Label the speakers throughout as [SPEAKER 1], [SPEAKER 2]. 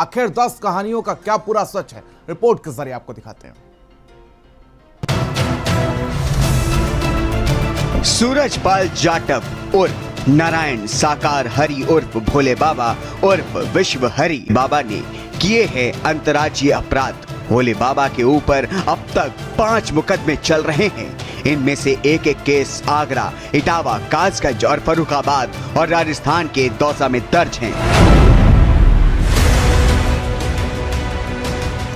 [SPEAKER 1] आखिर 10 कहानियों का क्या पूरा सच है, रिपोर्ट के जरिए आपको दिखाते हैं।
[SPEAKER 2] सूरजपाल जाटव उर्फ नारायण साकार हरि उर्फ भोले बाबा उर्फ विश्व हरि बाबा ने किए हैं अंतर्राज्यीय अपराध। भोले बाबा के ऊपर अब तक 5 मुकदमे चल रहे हैं। इनमें से एक एक केस आगरा, इटावा, कासगंज और फर्रुखाबाद और राजस्थान के दौसा में दर्ज हैं।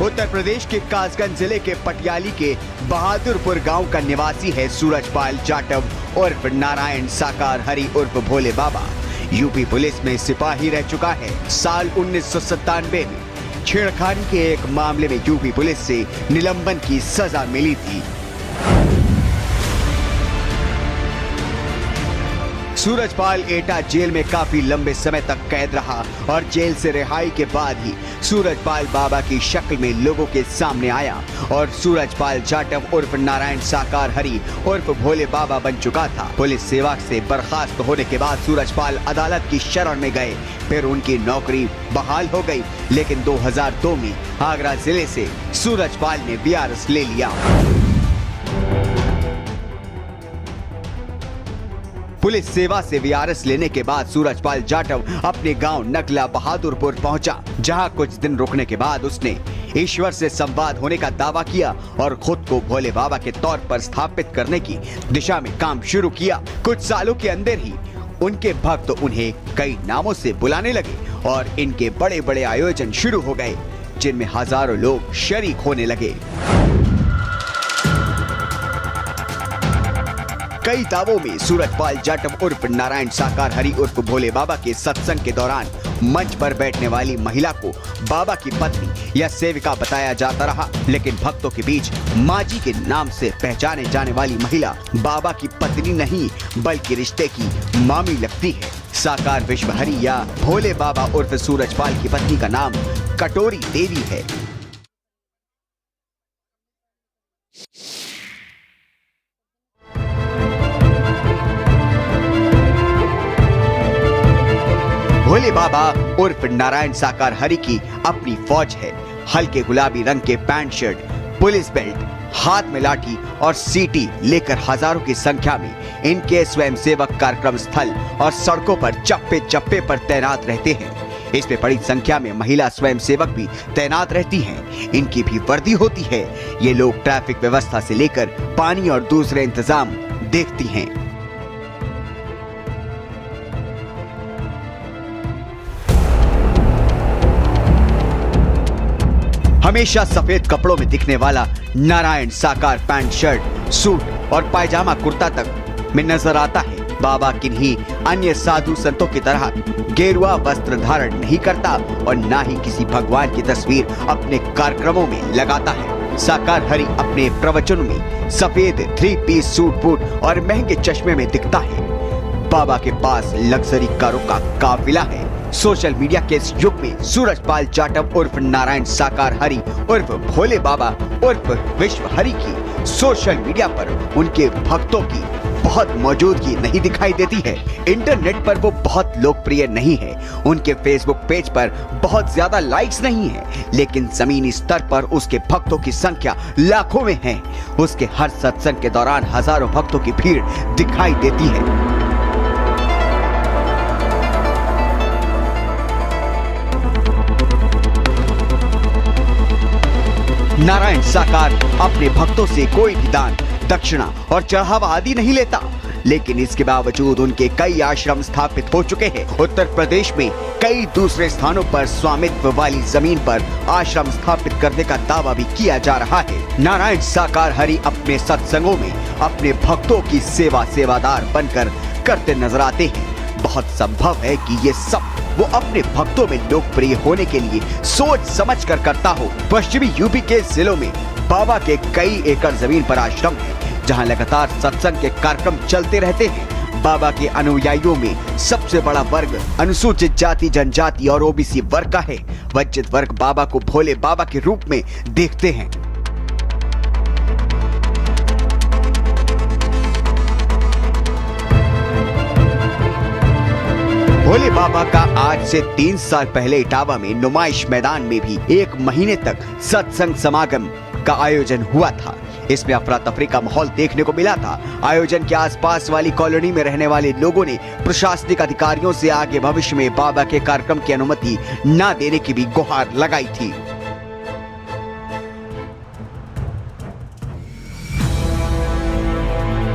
[SPEAKER 2] उत्तर प्रदेश के कासगंज जिले के पटियाली के बहादुरपुर गांव का निवासी है सूरजपाल जाटव उर्फ नारायण साकार हरि उर्फ भोले बाबा। यूपी पुलिस में सिपाही रह चुका है। साल 1997 में छेड़खानी के एक मामले में यूपी पुलिस से निलंबन की सजा मिली थी। सूरजपाल एटा जेल में काफी लंबे समय तक कैद रहा और जेल से रिहाई के बाद ही सूरजपाल बाबा की शक्ल में लोगों के सामने आया और सूरजपाल जाटव उर्फ नारायण साकार हरि उर्फ भोले बाबा बन चुका था। पुलिस सेवा से बर्खास्त होने के बाद सूरजपाल अदालत की शरण में गए, फिर उनकी नौकरी बहाल हो गई, लेकिन 2002 में आगरा जिले से सूरजपाल ने वीआरएस ले लिया। पुलिस सेवा से वीआरएस लेने के बाद सूरजपाल जाटव अपने गांव नकला बहादुरपुर पहुंचा, जहां कुछ दिन रुकने के बाद उसने ईश्वर से संवाद होने का दावा किया और खुद को भोले बाबा के तौर पर स्थापित करने की दिशा में काम शुरू किया। कुछ सालों के अंदर ही उनके भक्त उन्हें कई नामों से बुलाने लगे और इनके बड़े बड़े आयोजन शुरू हो गए, जिनमें हजारों लोग शरीक होने लगे। कई दावों में सूरजपाल जाटव उर्फ नारायण साकार हरि उर्फ भोले बाबा के सत्संग के दौरान मंच पर बैठने वाली महिला को बाबा की पत्नी या सेविका बताया जाता रहा, लेकिन भक्तों के बीच माजी के नाम से पहचाने जाने वाली महिला बाबा की पत्नी नहीं बल्कि रिश्ते की मामी लगती है। साकार विश्व हरि या भोले बाबा उर्फ सूरजपाल की पत्नी का नाम कटोरी देवी है। भोले बाबा उर्फ नारायण साकार हरि की अपनी फौज है। हल्के गुलाबी रंग के पैंट शर्ट, पुलिस बेल्ट, हाथ में लाठी और सीटी लेकर हजारों की संख्या में इनके स्वयंसेवक कार्यक्रम स्थल और सड़कों पर चप्पे चप्पे पर तैनात रहते हैं। इसमें बड़ी संख्या में महिला स्वयंसेवक भी तैनात रहती हैं। इनकी भी वर्दी होती है। ये लोग ट्रैफिक व्यवस्था से लेकर पानी और दूसरे इंतजाम देखती हैं। हमेशा सफेद कपड़ों में दिखने वाला नारायण साकार पैंट शर्ट, सूट और पायजामा कुर्ता तक में नजर आता है। बाबा किन्हीं अन्य साधु संतों की तरह गेरुआ वस्त्र धारण नहीं करता और ना ही किसी भगवान की तस्वीर अपने कार्यक्रमों में लगाता है। साकार हरि अपने प्रवचनों में सफेद 3 पीस सूट बूट और महंगे चश्मे में दिखता है। बाबा के पास लग्जरी कारों का काफिला है। सोशल मीडिया के इस युग में सूरजपाल जाटव उर्फ नारायण साकार हरि उर्फ भोले बाबा उर्फ विश्व हरि की सोशल मीडिया पर उनके भक्तों की बहुत मौजूदगी नहीं दिखाई देती है। इंटरनेट पर वो बहुत लोकप्रिय नहीं है। उनके फेसबुक पेज पर बहुत ज्यादा लाइक्स नहीं है, लेकिन जमीनी स्तर पर उसके भक्तों की संख्या लाखों में है। उसके हर सत्संग के दौरान हजारों भक्तों की भीड़ दिखाई देती है। नारायण साकार अपने भक्तों से कोई भी दान, दक्षिणा और चढ़ावा आदि नहीं लेता, लेकिन इसके बावजूद उनके कई आश्रम स्थापित हो चुके हैं। उत्तर प्रदेश में कई दूसरे स्थानों पर स्वामित्व वाली जमीन पर आश्रम स्थापित करने का दावा भी किया जा रहा है। नारायण साकार हरि अपने सत्संगों में अपने भक्तों की सेवादार बनकर करते नजर आते हैं। बहुत संभव है कि ये सब वो अपने भक्तों में लोकप्रिय होने के लिए सोच समझ कर करता हो। पश्चिमी यूपी के जिलों में बाबा के कई एकड़ जमीन पर आश्रम है, जहां लगातार सत्संग के कार्यक्रम चलते रहते हैं। बाबा के अनुयायियों में सबसे बड़ा वर्ग अनुसूचित जाति, जनजाति और ओबीसी वर्ग का है। वंचित वर्ग बाबा को भोले बाबा के रूप में देखते हैं। भोले बाबा का आज से 3 साल पहले इटावा में नुमाइश मैदान में भी 1 महीने तक सत्संग समागम का आयोजन हुआ था। इसमें अफरा तफरी का माहौल देखने को मिला था। आयोजन के आसपास वाली कॉलोनी में रहने वाले लोगों ने प्रशासनिक अधिकारियों से आगे भविष्य में बाबा के कार्यक्रम की अनुमति न देने की भी गुहार लगाई थी।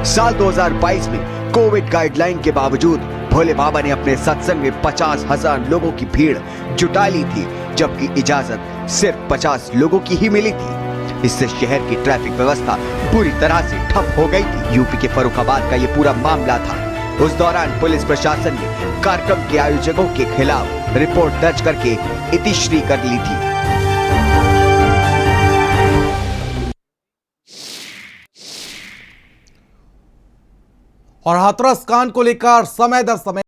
[SPEAKER 2] साल 2022 में कोविड गाइडलाइन के बावजूद भोले बाबा ने अपने सत्संग में 50,000 लोगों की भीड़ जुटा ली थी, जबकि इजाजत सिर्फ 50 लोगों की ही मिली थी। इससे शहर की ट्रैफिक व्यवस्था पूरी तरह से ठप हो गई थी। यूपी के फर्रुखाबाद का ये पूरा मामला था। उस दौरान पुलिस प्रशासन ने कार्यक्रम के आयोजकों के खिलाफ रिपोर्ट दर्ज करके इतिश्री कर ली थी।
[SPEAKER 1] और हाथरस कांड को लेकर समय दर समय